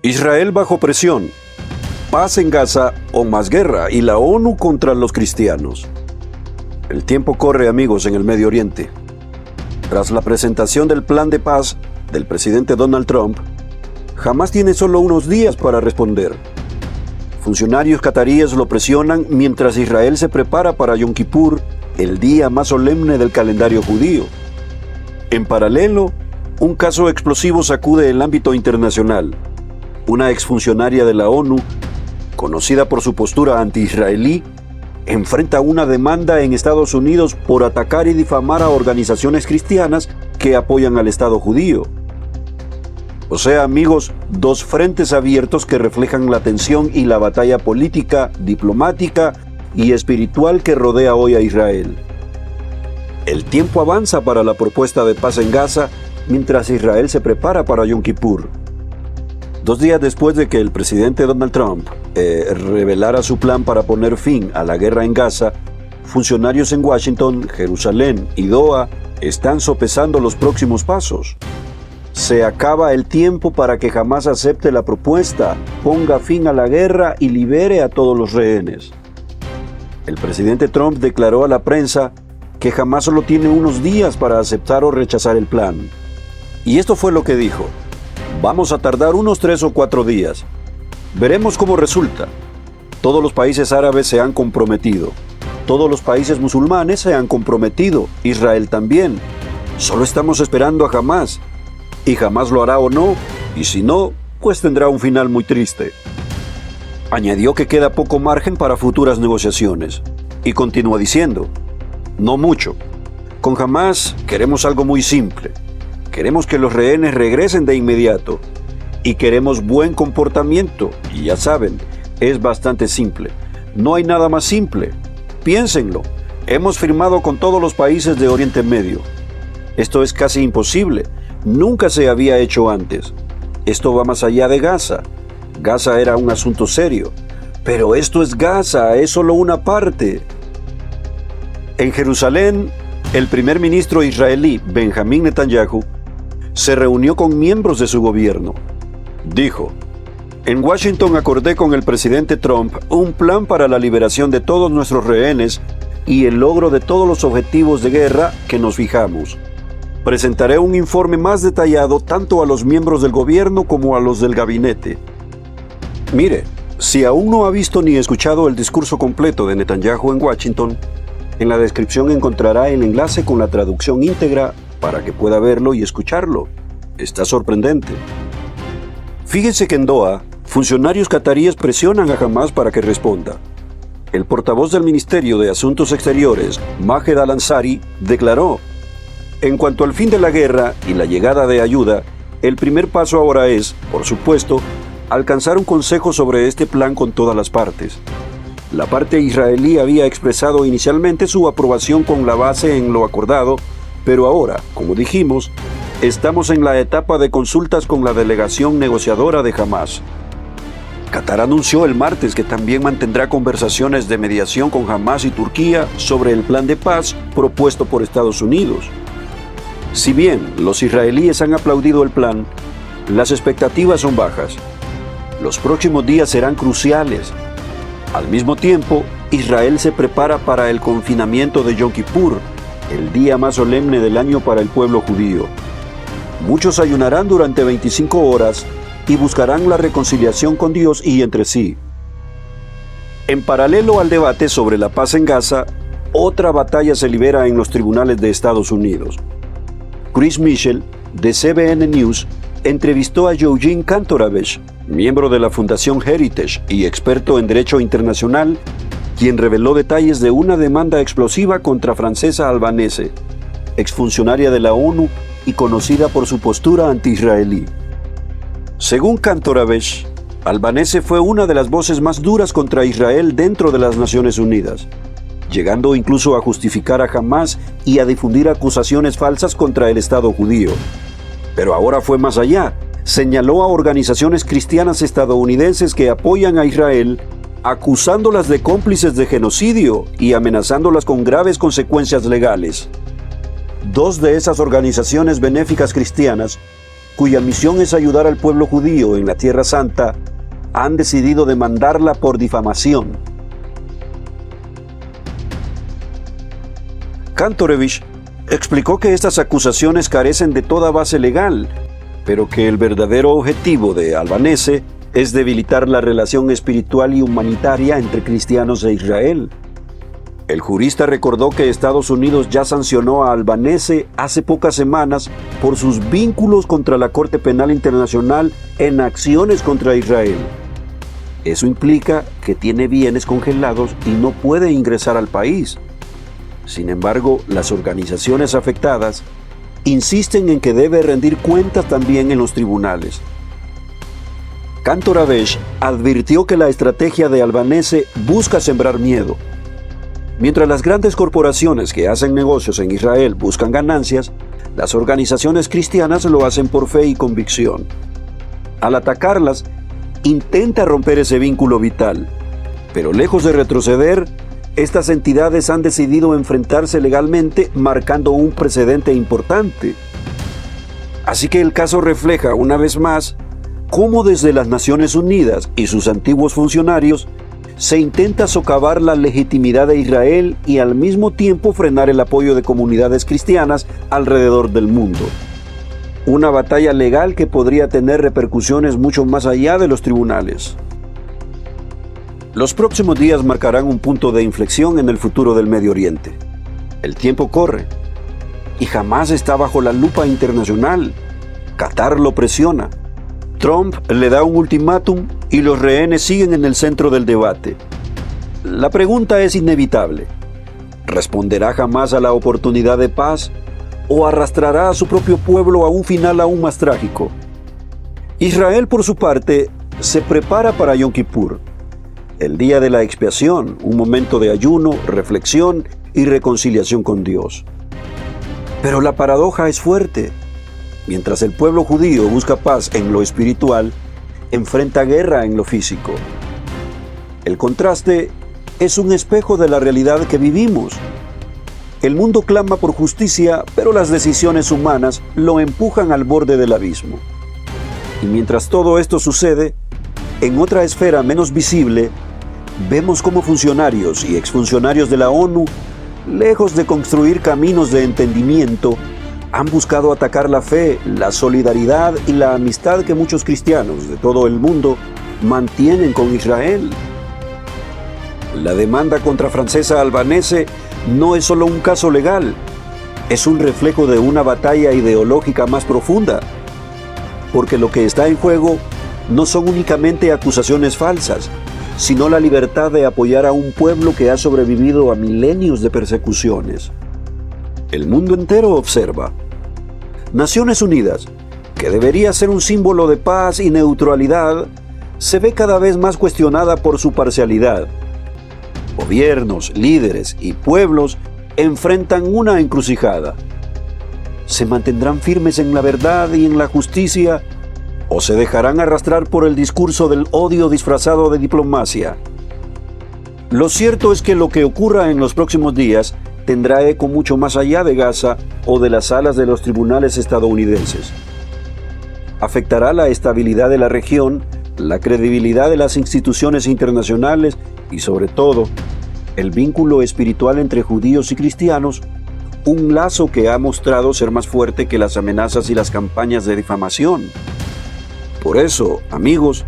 Israel bajo presión, paz en Gaza o más guerra, y la ONU contra los cristianos. El tiempo corre, amigos, en el Medio Oriente. Tras la presentación del plan de paz del presidente Donald Trump, Hamás tiene solo unos días para responder. Funcionarios cataríes lo presionan mientras Israel se prepara para Yom Kippur, el día más solemne del calendario judío. En paralelo, un caso explosivo sacude el ámbito internacional. Una exfuncionaria de la ONU, conocida por su postura anti-israelí, enfrenta una demanda en Estados Unidos por atacar y difamar a organizaciones cristianas que apoyan al Estado judío. O sea, amigos, dos frentes abiertos que reflejan la tensión y la batalla política, diplomática y espiritual que rodea hoy a Israel. El tiempo avanza para la propuesta de paz en Gaza, mientras Israel se prepara para Yom Kippur. 2 días después de que el presidente Donald Trump revelara su plan para poner fin a la guerra en Gaza, funcionarios en Washington, Jerusalén y Doha están sopesando los próximos pasos. Se acaba el tiempo para que Hamás acepte la propuesta, ponga fin a la guerra y libere a todos los rehenes. El presidente Trump declaró a la prensa que Hamás solo tiene unos días para aceptar o rechazar el plan. Y esto fue lo que dijo: vamos a tardar unos 3 o 4 días. Veremos cómo resulta. Todos los países árabes se han comprometido. Todos los países musulmanes se han comprometido. Israel también. Solo estamos esperando a Hamás. Y Hamás lo hará o no. Y si no, pues tendrá un final muy triste. Añadió que queda poco margen para futuras negociaciones. Y continúa diciendo: no mucho. Con Hamás queremos algo muy simple. Queremos que los rehenes regresen de inmediato. Y queremos buen comportamiento. Y ya saben, es bastante simple. No hay nada más simple. Piénsenlo. Hemos firmado con todos los países de Oriente Medio. Esto es casi imposible. Nunca se había hecho antes. Esto va más allá de Gaza. Gaza era un asunto serio. Pero esto es Gaza, es solo una parte. En Jerusalén, el primer ministro israelí, Benjamín Netanyahu, se reunió con miembros de su gobierno. Dijo: en Washington acordé con el presidente Trump un plan para la liberación de todos nuestros rehenes y el logro de todos los objetivos de guerra que nos fijamos. Presentaré un informe más detallado tanto a los miembros del gobierno como a los del gabinete. Mire, si aún no ha visto ni escuchado el discurso completo de Netanyahu en Washington, en la descripción encontrará el enlace con la traducción íntegra para que pueda verlo y escucharlo. Está sorprendente. Fíjense que en Doha, funcionarios cataríes presionan a Hamás para que responda. El portavoz del Ministerio de Asuntos Exteriores, Majed Al-Ansari, declaró: en cuanto al fin de la guerra y la llegada de ayuda, el primer paso ahora es, por supuesto, alcanzar un consejo sobre este plan con todas las partes. La parte israelí había expresado inicialmente su aprobación con la base en lo acordado, pero ahora, como dijimos, estamos en la etapa de consultas con la delegación negociadora de Hamás. Qatar anunció el martes que también mantendrá conversaciones de mediación con Hamás y Turquía sobre el plan de paz propuesto por Estados Unidos. Si bien los israelíes han aplaudido el plan, las expectativas son bajas. Los próximos días serán cruciales. Al mismo tiempo, Israel se prepara para el confinamiento de Yom Kippur, el día más solemne del año para el pueblo judío. Muchos ayunarán durante 25 horas y buscarán la reconciliación con Dios y entre sí. En paralelo al debate sobre la paz en Gaza, otra batalla se libera en los tribunales de Estados Unidos. Chris Mitchell, de CBN News, entrevistó a Eugene Kantoravech, miembro de la Fundación Heritage y experto en derecho internacional, quien reveló detalles de una demanda explosiva contra Francesca Albanese, exfuncionaria de la ONU y conocida por su postura anti-israelí. Según Kantoravech, Albanese fue una de las voces más duras contra Israel dentro de las Naciones Unidas, llegando incluso a justificar a Hamás y a difundir acusaciones falsas contra el Estado judío. Pero ahora fue más allá. Señaló a organizaciones cristianas estadounidenses que apoyan a Israel, acusándolas de cómplices de genocidio y amenazándolas con graves consecuencias legales. 2 de esas organizaciones benéficas cristianas cuya misión es ayudar al pueblo judío en la Tierra Santa, han decidido demandarla por difamación. Kantorowicz explicó que estas acusaciones carecen de toda base legal, pero que el verdadero objetivo de Albanese es debilitar la relación espiritual y humanitaria entre cristianos e Israel. El jurista recordó que Estados Unidos ya sancionó a Albanese hace pocas semanas por sus vínculos contra la Corte Penal Internacional en acciones contra Israel. Eso implica que tiene bienes congelados y no puede ingresar al país. Sin embargo, las organizaciones afectadas insisten en que debe rendir cuentas también en los tribunales. Kantorowicz advirtió que la estrategia de Albanese busca sembrar miedo. Mientras las grandes corporaciones que hacen negocios en Israel buscan ganancias, las organizaciones cristianas lo hacen por fe y convicción. Al atacarlas, intenta romper ese vínculo vital, pero lejos de retroceder, estas entidades han decidido enfrentarse legalmente, marcando un precedente importante. Así que el caso refleja una vez más cómo desde las Naciones Unidas y sus antiguos funcionarios se intenta socavar la legitimidad de Israel y al mismo tiempo frenar el apoyo de comunidades cristianas alrededor del mundo. Una batalla legal que podría tener repercusiones mucho más allá de los tribunales. Los próximos días marcarán un punto de inflexión en el futuro del Medio Oriente. El tiempo corre y Hamás está bajo la lupa internacional. Qatar lo presiona. Trump le da un ultimátum y los rehenes siguen en el centro del debate. La pregunta es inevitable. ¿Responderá Hamás a la oportunidad de paz o arrastrará a su propio pueblo a un final aún más trágico? Israel, por su parte, se prepara para Yom Kippur, el día de la expiación, un momento de ayuno, reflexión y reconciliación con Dios. Pero la paradoja es fuerte. Mientras el pueblo judío busca paz en lo espiritual, enfrenta guerra en lo físico. El contraste es un espejo de la realidad que vivimos. El mundo clama por justicia, pero las decisiones humanas lo empujan al borde del abismo. Y mientras todo esto sucede, en otra esfera menos visible, vemos cómo funcionarios y exfuncionarios de la ONU, lejos de construir caminos de entendimiento, han buscado atacar la fe, la solidaridad y la amistad que muchos cristianos de todo el mundo mantienen con Israel. La demanda contra Francesca Albanese no es solo un caso legal, es un reflejo de una batalla ideológica más profunda, porque lo que está en juego no son únicamente acusaciones falsas, sino la libertad de apoyar a un pueblo que ha sobrevivido a milenios de persecuciones. El mundo entero observa. Naciones Unidas, que debería ser un símbolo de paz y neutralidad, se ve cada vez más cuestionada por su parcialidad. Gobiernos, líderes y pueblos enfrentan una encrucijada. ¿Se mantendrán firmes en la verdad y en la justicia o se dejarán arrastrar por el discurso del odio disfrazado de diplomacia? Lo cierto es que lo que ocurra en los próximos días tendrá eco mucho más allá de Gaza o de las salas de los tribunales estadounidenses. Afectará la estabilidad de la región, la credibilidad de las instituciones internacionales y, sobre todo, el vínculo espiritual entre judíos y cristianos, un lazo que ha mostrado ser más fuerte que las amenazas y las campañas de difamación. Por eso, amigos,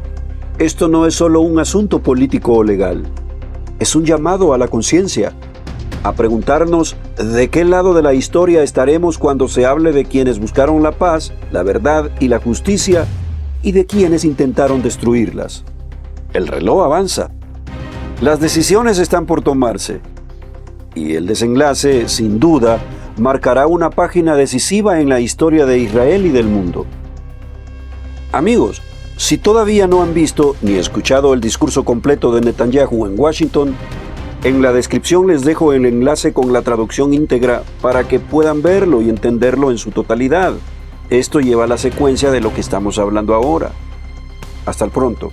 esto no es solo un asunto político o legal, es un llamado a la conciencia, a preguntarnos de qué lado de la historia estaremos cuando se hable de quienes buscaron la paz, la verdad y la justicia y de quienes intentaron destruirlas. El reloj avanza. Las decisiones están por tomarse y el desenlace, sin duda, marcará una página decisiva en la historia de Israel y del mundo. Amigos, si todavía no han visto ni escuchado el discurso completo de Netanyahu en Washington, en la descripción les dejo el enlace con la traducción íntegra para que puedan verlo y entenderlo en su totalidad. Esto lleva a la secuencia de lo que estamos hablando ahora. Hasta el pronto.